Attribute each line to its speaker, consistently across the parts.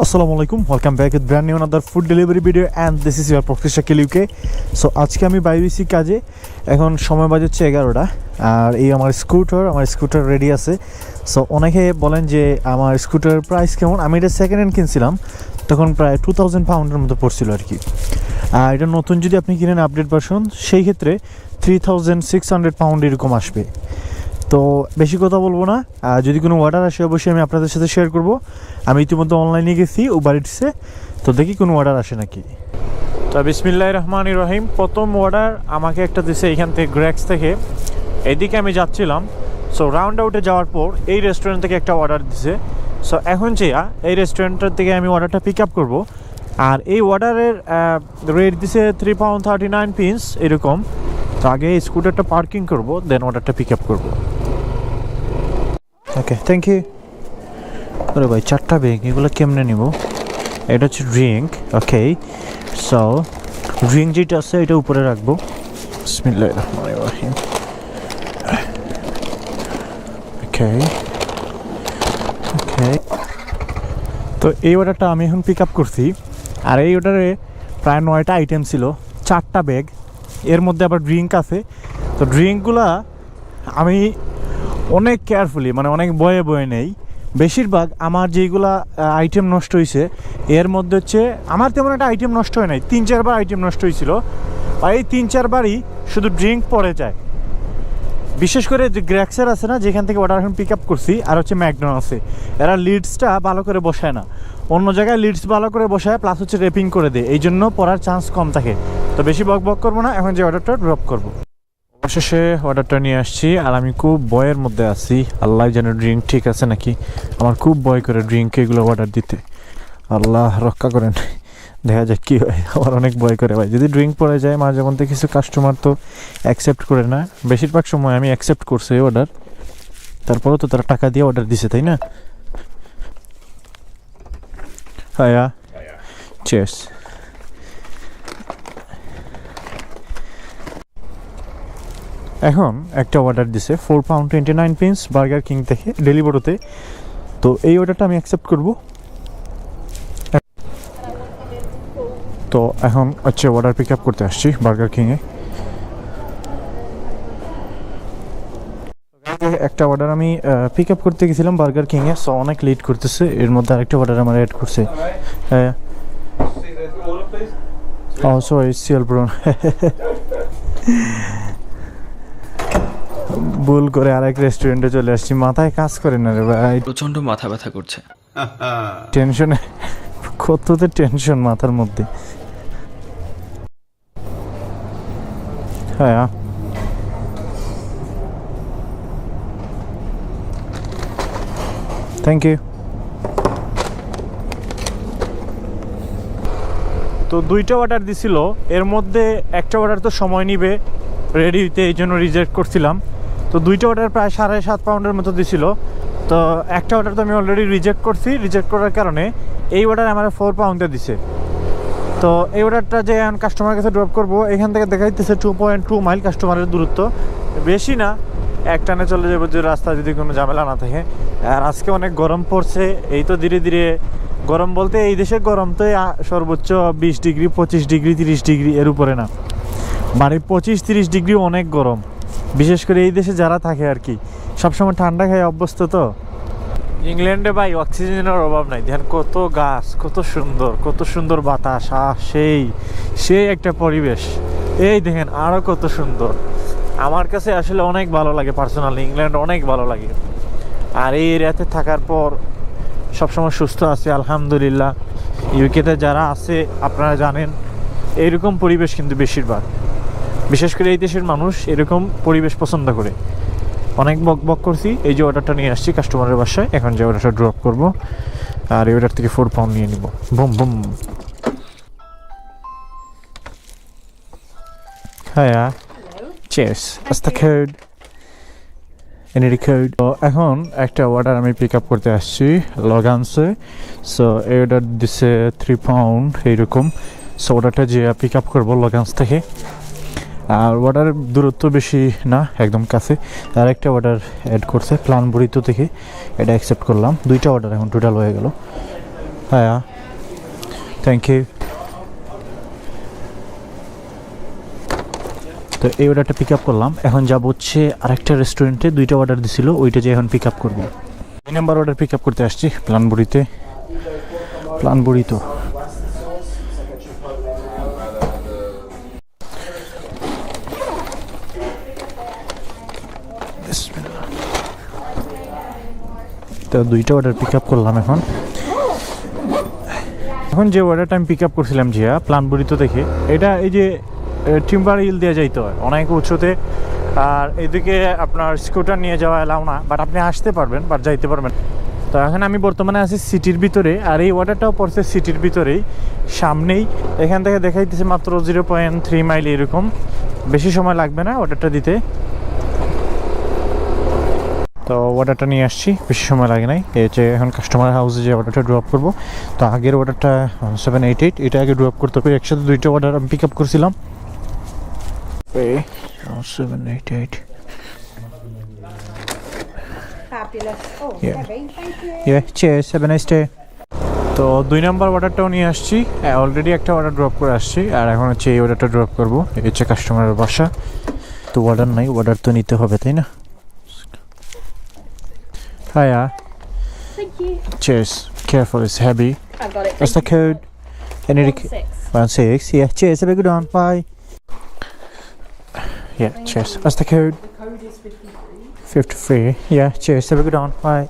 Speaker 1: Assalamu alaikum, welcome back with brand new another food delivery video and this is your Proxy Shakil UK. So আজকে আমি বাইরেছি কাজে, এখন সময় বাজছে 11টা আর এই আমার স্কুটার রেডি আছে। সো অনেকে বলেন যে আমার স্কুটারের প্রাইস কেমন। আমি এটা সেকেন্ড হ্যান্ড কিনছিলাম, তখন প্রায় 2000 পাউন্ডের মতো পড়ছিল আর কি। আর এটা নতুন যদি আপনি কিনেন আপডেট ভার্সন, সেই ক্ষেত্রে 3600 পাউন্ড এরকম আসবে। তো বেশি কথা বলবো না, যদি কোনো অর্ডার আসে অবশ্যই আমি আপনাদের সাথে শেয়ার করব। আমি ইতিমধ্যে অনলাইনে গেছি উবার ইটসে, তো দেখি কোনো অর্ডার আসে নাকি। তো বিসমিল্লাহির রহমানির রহিম, প্রথম অর্ডার আমাকে একটা দিছে এখান থেকে গ্রেক্স থেকে। এদিকে আমি যাচ্ছিলাম, সো রাউন্ড আউটে যাওয়ার পর এই রেস্টুরেন্ট থেকে একটা অর্ডার দিছে। সো এখন যে এই রেস্টুরেন্টটার থেকে আমি অর্ডারটা পিক আপ করবো। আর এই অর্ডারের রেট দিছে £3.39 এরকম। তো আগে এই স্কুটারটা পার্কিং করবো, দেন অর্ডারটা পিক আপ করবো। ওকে, থ্যাংক ইউ। আরে ভাই, 4টা ব্যাগ, এগুলো কেমনে নিব? এটা হচ্ছে ড্রিঙ্ক। ওকে, সো ড্রিঙ্ক যেটা আছে এটা উপরে রাখবো। বিসমিল্লাহির রহমানির রহিম। ওকে ওকে, তো এই অর্ডারটা আমি এখন পিক আপ করছি। আর এই অর্ডারে প্রায় 9টা আইটেম ছিল, 4টা ব্যাগ, এর মধ্যে আবার ড্রিঙ্ক আছে। তো ড্রিঙ্কগুলা আমি অনেক কেয়ারফুলি, মানে অনেক বয়ে নেই। বেশিরভাগ আমার যেইগুলা আইটেম নষ্ট হয়েছে এর মধ্যে হচ্ছে আমার তেমন একটা আইটেম নষ্ট হয় নাই, 3-4 বার আইটেম নষ্ট হয়েছিল। আর এই 3-4 বারই শুধু ড্রিঙ্ক পড়ে যায়। বিশেষ করে যে গ্র্যাক্সার আছে না, যেখান থেকে অর্ডার এখন পিক আপ করছি, আর হচ্ছে ম্যাকডোনাল্ডসে, এরা লিডসটা ভালো করে বসায় না। অন্য জায়গায় লিডস ভালো করে বসায়, প্লাস হচ্ছে রেপিং করে দেয়, এই জন্য পড়ার চান্স কম থাকে। তো বেশি বক করবো না, এখন যে অর্ডারটা ড্রপ করবো। অবশেষে অর্ডারটা নিয়ে আসছি, আর আমি খুব ভয়ের মধ্যে আছি। আল্লাহ জানে ড্রিঙ্ক ঠিক আছে নাকি। আমার খুব ভয় করে ড্রিঙ্ক এগুলো অর্ডার দিতে। আল্লাহ রক্ষা করেন, দেখা যাক কী হয়। আমার অনেক ভয় করে ভাই, যদি ড্রিঙ্ক পড়ে যায়। মাঝে মধ্যে কিছু কাস্টমার তো অ্যাকসেপ্ট করে না, বেশিরভাগ সময় আমি অ্যাকসেপ্ট করছি অর্ডার, তারপরেও তো তারা টাকা দিয়ে অর্ডার দিছে, তাই না? হায়া, চিয়ার্স। এখন একটা অর্ডার দিছে £4.29 বার্গার কিং থেকে, ডেলিভারিতে। তো এই অর্ডারটা আমি অ্যাকসেপ্ট করব। তো এখন হচ্ছে অর্ডার পিক আপ করতে আসছি বার্গার কিংয়ে। একটা অর্ডার আমি পিক আপ করতে গেছিলাম বার্গার কিংয়ে, সো অনেক লেট করতেছে। এর মধ্যে আরেকটা অর্ডার আমার অ্যাড করছে। হ্যাঁ, ও সরি, সিএল ব্রন। ভুল করে আরেক রেস্টুরেন্টে চলে আসছি। মাথায় কাজ করে না রে ভাই,
Speaker 2: প্রচন্ড মাথা ব্যথা করছে।
Speaker 1: টেনশনে কততে টেনশন মাথার মধ্যে। হ্যাঁ, থ্যাংক ইউ। তো 2টা অর্ডার দিছিল, এর মধ্যে একটা অর্ডার তো সময় নিবে রেডি হইতে, এই জন্য রিজেক্ট করছিলাম। তো 2টা অর্ডার প্রায় 7.5 পাউন্ডের মতো দিছিল। তো একটা অর্ডার তো আমি অলরেডি রিজেক্ট করছি, রিজেক্ট করার কারণে এই অর্ডার আমার 4 পাউন্ডে দিছে। তো এই অর্ডারটা যে এখন কাস্টমারের কাছে ড্রপ করবো, এখান থেকে দেখা যাচ্ছে 2.2 মাইল কাস্টমারের দূরত্ব, বেশি না। এক টানে চলে যাবো যদি রাস্তা, যদি কোনো ঝামেলা না থাকে। আর আজকে অনেক গরম পড়ছে, এই তো ধীরে ধীরে গরম বলতে এই দেশে গরম তো সর্বোচ্চ 20 ডিগ্রি, 25 ডিগ্রি, 30 ডিগ্রি, এর উপরে না। মানে 25-30 ডিগ্রি অনেক গরম, বিশেষ করে এই দেশে যারা থাকে আর কি, সবসময় ঠান্ডা খায় অভ্যস্ত। তো ইংল্যান্ডে ভাই অক্সিজেনের অভাব নাই, দেখেন কত গাছ, কত সুন্দর বাতাস, সেই একটা পরিবেশ। এই দেখেন আরও কত সুন্দর। আমার কাছে আসলে অনেক ভালো লাগে পার্সোনালি, ইংল্যান্ড অনেক ভালো লাগে। আর এই এরিয়াতে থাকার পর সবসময় সুস্থ আছে আলহামদুলিল্লাহ। ইউকেতে যারা আছে আপনারা জানেন, এইরকম পরিবেশ কিন্তু বেশিরভাগ, বিশেষ করে এই দেশের মানুষ এরকম পরিবেশ পছন্দ করে। অনেক বক করছি, এই যে অর্ডারটা নিয়ে আসছি কাস্টমারের বাসায়, এখন যে অর্ডারটা ড্রপ করব। আর এই অর্ডার থেকে 4 পাউন্ড নিয়ে নিব। Boom boom. হ্যাঁ, cheers. What's the code? Any code? তো এখন একটা অর্ডার আমি পিক আপ করতে আসছি লগানসে। সো এই অর্ডার দিছে 3 পাউন্ড এইরকম। সো অর্ডারটা যে পিক আপ করবো লগানস থেকে। আর অর্ডার দূরত্ব বেশি না, একদম কাছে। আর একটা অর্ডার অ্যাড করছে প্লান বরিতো থেকে, এটা অ্যাকসেপ্ট করলাম। 2টা অর্ডার এখন টোটাল হয়ে গেল। হ্যাঁ, থ্যাংক ইউ। তো এই অর্ডারটা পিক আপ করলাম। এখন যাব হচ্ছে আরেকটা রেস্টুরেন্টে, 2টা অর্ডার দিছিল, ওইটা যে এখন পিক আপ করবো। 2 নাম্বার অর্ডার পিক আপ করতে আসছি প্লানবুড়িতে। প্লানবুড়ি তো তো 2টা অর্ডার পিক আপ করলাম। এখন যে অর্ডারটা আমি পিক আপ করছিলাম জিয়া প্লানবুড়িতে দেখে, এটা এই যে টিম্বার হিল দিয়ে যাইতে হয় অনেক উঁচুতে, আর এদিকে আপনার স্কুটার নিয়ে যাওয়া এলাও না, বাট আপনি আসতে পারবেন, বাট যাইতে পারবেন। তো এখন আমি বর্তমানে আছি সিটির ভিতরে, আর এই অর্ডারটাও পড়ছে সিটির ভিতরেই, সামনেই। এখান থেকে দেখাইতেছে মাত্র 0.3 মাইল, এরকম বেশি সময় লাগবে না অর্ডারটা দিতে। তো অর্ডারটা নিয়ে আসছি, বেশি সময় লাগে নাই। এই যে এখন কাস্টমার হাউসে যে অর্ডারটা ড্রপ করবো, তো আগের অর্ডারটা 788, এটা আগে ড্রপ করতে হবে। একসাথে 2টা অর্ডার আমি পিক আপ করছিলাম। 788
Speaker 2: Fabulous. Oh,
Speaker 1: Yeah.
Speaker 2: heavy. Thank you.
Speaker 1: cheers, have a nice day. তো 2 নাম্বার অর্ডারটাও নিয়ে আসছি, অলরেডি একটা অর্ডার ড্রপ করে আসছি, আর এখন হচ্ছে এই অর্ডারটা ড্রপ করবো। এই হচ্ছে কাস্টমারের বাসা। তো অর্ডার নাই, অর্ডার তো নিতে হবে, তাই না? Hiya.
Speaker 2: Thank you.
Speaker 1: Cheers. Careful, it's heavy.
Speaker 2: I got it.
Speaker 1: What's the code? Any 16. Yeah, cheers. Have a good one. Bye. Yeah, cheers. What's the code?
Speaker 2: The code is 53.
Speaker 1: 53. Yeah, cheers. Have a good one. Bye.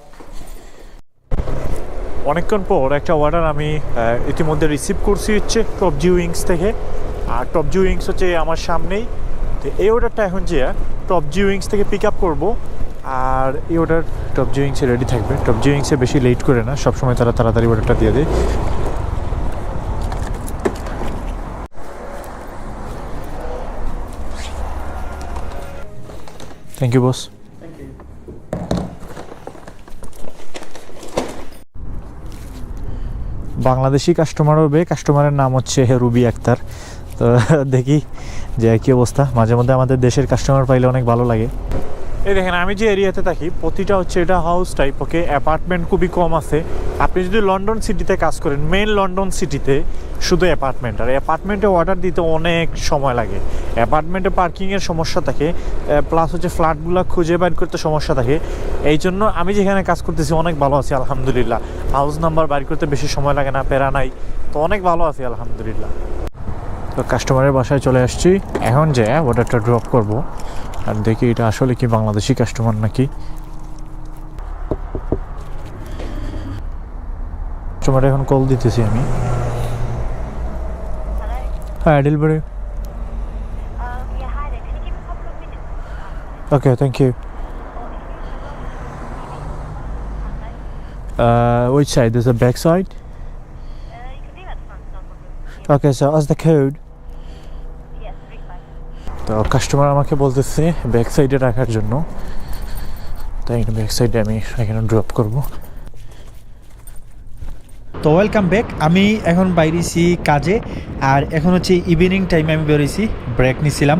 Speaker 1: অনেকক্ষণ পর একটা order আমি ইতিমধ্যে receive করছি হচ্ছে top জি wings থেকে। আর top জি wings হচ্ছে আমার সামনেই। তো এই অর্ডারটা এখন যে টপ জি উইংস থেকে পিক আপ করবো। আর এই অর্ডার টপ জি উইংসে রেডি থাকবে। টপ জি উইংসে বেশি লেট করে না, সবসময় তারা তাড়াতাড়ি অর্ডারটা দিয়ে দেয়। Thank you boss. Bangladeshi customer হবে, কাস্টমারের নাম হচ্ছে রুবি আক্তার। তো দেখি যে কী অবস্থা। মাঝে মধ্যে আমাদের দেশের কাস্টমার পাইলে অনেক ভালো লাগে। এই দেখেন, আমি যে এরিয়াতে থাকি প্রতিটা হচ্ছে এটা হাউস টাইপ, ওকে, অ্যাপার্টমেন্ট খুবই কম আছে। আপনি যদি লন্ডন সিটিতে কাজ করেন, মেন লন্ডন সিটিতে শুধু অ্যাপার্টমেন্ট, আর অ্যাপার্টমেন্টে অর্ডার দিতে অনেক সময় লাগে। অ্যাপার্টমেন্টে পার্কিংয়ের সমস্যা থাকে, প্লাস হচ্ছে ফ্ল্যাটগুলো খুঁজে বের করতে সমস্যা থাকে। এই জন্য আমি যেখানে কাজ করতেছি অনেক ভালো আছি আলহামদুলিল্লাহ। হাউস নাম্বার বাইর করতে বেশি সময় লাগে না, প্যারা নাই, তো অনেক ভালো আছি আলহামদুলিল্লাহ। তো কাস্টমারের বাসায় চলে আসছি, এখন যে অর্ডারটা ড্রপ করব, আর দেখি এটা আসলে কি বাংলাদেশি কাস্টমার নাকি। কাস্টমার এখন কল দিতেছি আমি। হ্যাঁ, delivery.
Speaker 3: Yeah, hi there. Can you give me a couple of minutes?
Speaker 1: Okay, thank you. Which side? There's a back side?
Speaker 3: You can do that front, no problem.
Speaker 1: Okay, so what's the code?
Speaker 3: Yes, 35.
Speaker 1: তো customer আমাকে বলতেছে back সাইডে রাখার জন্য, তাই back সাইডে আমি এখানে ড্রপ করব।
Speaker 4: তো ওয়েলকাম ব্যাক। আমি এখন বাইরেছি কাজে, আর এখন হচ্ছে ইভিনিং টাইমে আমি বেরোইছি, ব্রেক নিছিলাম।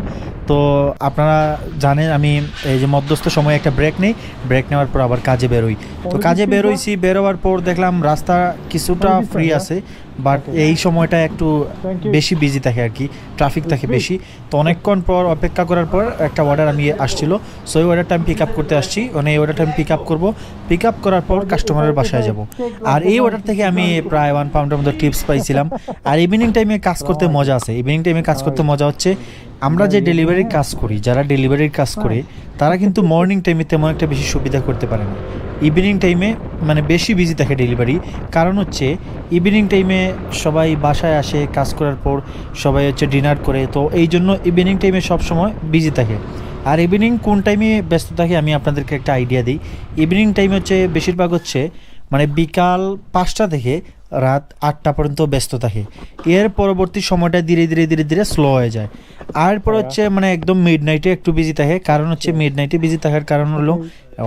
Speaker 4: তো আপনারা জানেন আমি এই যে মধ্যস্থ সময়ে একটা ব্রেক নেই, ব্রেক নেওয়ার পর আবার কাজে বেরোই। তো কাজে বেরোইছি, বেরোবার পর দেখলাম রাস্তা কিছুটা ফ্রি আছে, বাট এই সময়টা একটু বেশি বিজি থাকে আর কি, ট্রাফিক থাকে বেশি। তো অনেকক্ষণ পর অপেক্ষা করার পর একটা অর্ডার আমি আসছিল, সো এই অর্ডারটা আমি পিক আপ করতে আসছি। মানে এই অর্ডারটা আমি পিক আপ করবো, পিক আপ করার পর কাস্টমারের বাসায় যাব। আর এই অর্ডার থেকে আমি প্রায় 1 পাউন্ডের মতো টিপস পাইছিলাম। আর ইভিনিং টাইমে কাজ করতে মজা আছে। ইভিনিং টাইমে কাজ করতে মজা হচ্ছে, আমরা যে ডেলিভারির কাজ করি, যারা ডেলিভারির কাজ করে তারা কিন্তু মর্নিং টাইমে তেমন একটা বেশি সুবিধা করতে পারে না। ইভিনিং টাইমে মানে বেশি বিজি থাকে ডেলিভারি, কারণ হচ্ছে ইভিনিং টাইমে সবাই বাসায় আসে কাজ করার পর, সবাই হচ্ছে ডিনার করে, তো এই জন্য ইভিনিং টাইমে সবসময় বিজি থাকে। আর ইভিনিং কোন টাইমে ব্যস্ত থাকে আমি আপনাদেরকে একটা আইডিয়া দিই। ইভিনিং টাইম হচ্ছে বেশিরভাগ হচ্ছে মানে বিকাল 5টা থেকে রাত 8টা পর্যন্ত ব্যস্ত থাকে। এর পরবর্তী সময়টা ধীরে ধীরে ধীরে ধীরে স্লো হয়ে যায়। আর পর হচ্ছে মানে একদম মিড নাইটে একটু বিজি থাকে, কারণ হচ্ছে মিড নাইটে বিজি থাকার কারণ হলো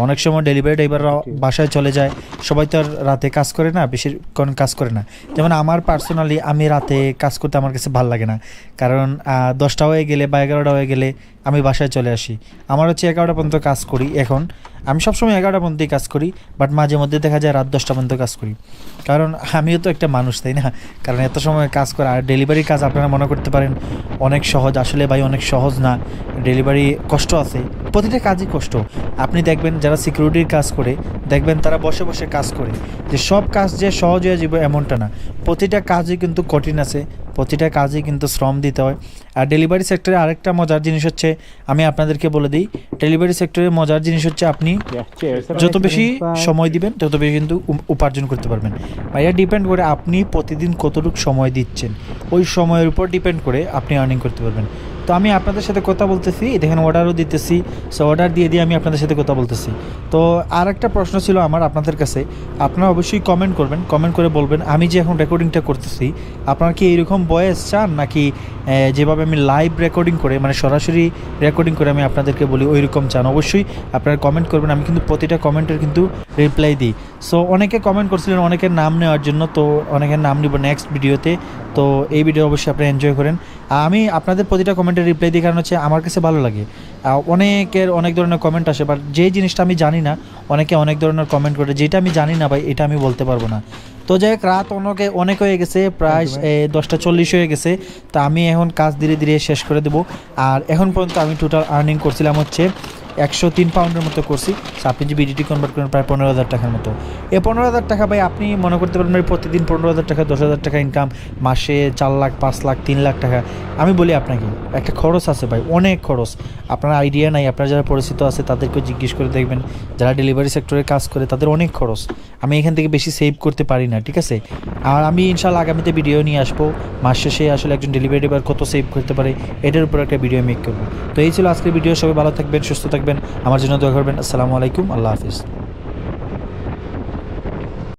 Speaker 4: অনেক সময় ডেলিভারি ড্রাইভাররা বাসায় চলে যায়, সবাই তো আর রাতে কাজ করে না, বেশিক্ষণ কাজ করে না। যেমন আমার পার্সোনালি আমি রাতে কাজ করতে আমার কাছে ভালো লাগে না, কারণ 10টা হয়ে গেলে বা 11টা হয়ে গেলে আমি বাসায় চলে আসি। আমার হচ্ছে 11টা পর্যন্ত কাজ করি এখন। আমি সবসময় 11টা পর্যন্তই কাজ করি, বাট মাঝে মধ্যে দেখা যায় রাত 10টা পর্যন্ত কাজ করি, কারণ আমিও তো একটা মানুষ, তাই না? কারণ এত সময় কাজ করা, আর ডেলিভারি কাজ আপনারা মনে করতে পারেন অনেক সহজ, আসলে ভাই অনেক সহজ না। ডেলিভারি কষ্ট আছে, প্রতিটা কাজই কষ্ট। আপনি দেখবেন যারা সিকিউরিটির কাজ করে, দেখবেন তারা বসে বসে কাজ করে, যে সব কাজ যে সহজ হয়ে যাবে এমনটা না। প্রতিটা কাজই কিন্তু কঠিন আছে, প্রতিটা কাজই কিন্তু শ্রম দিতে হয়। আর ডেলিভারি সেক্টরে আরেকটা মজার জিনিস হচ্ছে, আমি আপনাদেরকে বলে দিই, ডেলিভারি সেক্টরে মজার জিনিস হচ্ছে আপনি যত বেশি সময় দিবেন তত বেশি কিন্তু উপার্জন করতে পারবেন। ভাইয়া ডিপেন্ড করে আপনি প্রতিদিন কতটুকু সময় দিচ্ছেন, ওই সময়ের উপর ডিপেন্ড করে আপনি আর্নিং করতে পারবেন। তো আমি আপনাদের সাথে কথা বলতেছি, দেখেন অর্ডারও দিতেছি, সো অর্ডার দিয়ে আমি আপনাদের সাথে কথা বলতেছি। তো আর একটা প্রশ্ন ছিল আমার আপনাদের কাছে, আপনারা অবশ্যই কমেন্ট করবেন, কমেন্ট করে বলবেন আমি যে এখন রেকর্ডিংটা করতেছি আপনারা কি এইরকম ভয়েস চান, নাকি যেভাবে আমি লাইভ রেকর্ডিং করে মানে সরাসরি রেকর্ডিং করে আমি আপনাদেরকে বলি ওই রকম চান? অবশ্যই আপনারা কমেন্ট করবেন, আমি কিন্তু প্রতিটা কমেন্টের কিন্তু রিপ্লাই দিই। সো অনেকে কমেন্ট করছিলেন অনেকের নাম নেওয়ার জন্য, তো অনেকের নাম নিব নেক্সট ভিডিওতে। তো এই ভিডিও অবশ্যই আপনারা এনজয় করেন। আমি আপনাদের প্রতিটা কমেন্টের রিপ্লাই দিই, কারণ হচ্ছে আমার কাছে ভালো লাগে। অনেকের অনেক ধরনের কমেন্ট আসে, বাট যেই জিনিসটা আমি জানি না অনেকে অনেক ধরনের কমেন্ট করে, যেটা আমি জানি না ভাই এটা আমি বলতে পারবো না। তো যাই হোক, রাত অনেক হয়ে গেছে, প্রায় 10টা 40 হয়ে গেছে। তো আমি এখন কাজ ধীরে ধীরে শেষ করে দেবো। আর এখন পর্যন্ত আমি টোটাল আর্নিং করছিলাম হচ্ছে 103 পাউন্ডের মতো করছি। আপনি যে বিডিটি কনভার্ট করেন প্রায় 15,000 টাকার মতো। এই 15,000 টাকা ভাই আপনি মনে করতে পারেন ভাই প্রতিদিন 15,000 টাকা 10,000 টাকা ইনকাম, মাসে 4 লাখ 5 লাখ 3 লাখ টাকা। আমি বলি আপনাকে একটা খরচ আছে ভাই, অনেক খরচ। আপনার আইডিয়া নাই, আপনার যারা পরিচিত আছে তাদেরকেও জিজ্ঞেস করে দেখবেন, যারা ডেলিভারি সেক্টরে কাজ করে তাদের অনেক খরচ। আমি এখান থেকে বেশি সেভ করতে পারি না, ঠিক আছে? আর আমি ইনশাল্লাহ আগামীতে ভিডিও নিয়ে আসবো, মাস শেষে আসলে একজন ডেলিভারি ড্রাইভার কত সেভ করতে পারে এটার উপর একটা ভিডিও মেক করবো। তো এই ছিল আজকের ভিডিও। সবাই ভালো থাকবেন, সুস্থ থাকবেন, আমার জন্য দোয়া করবেন। আসসালামু আলাইকুম, আল্লাহ হাফিজ।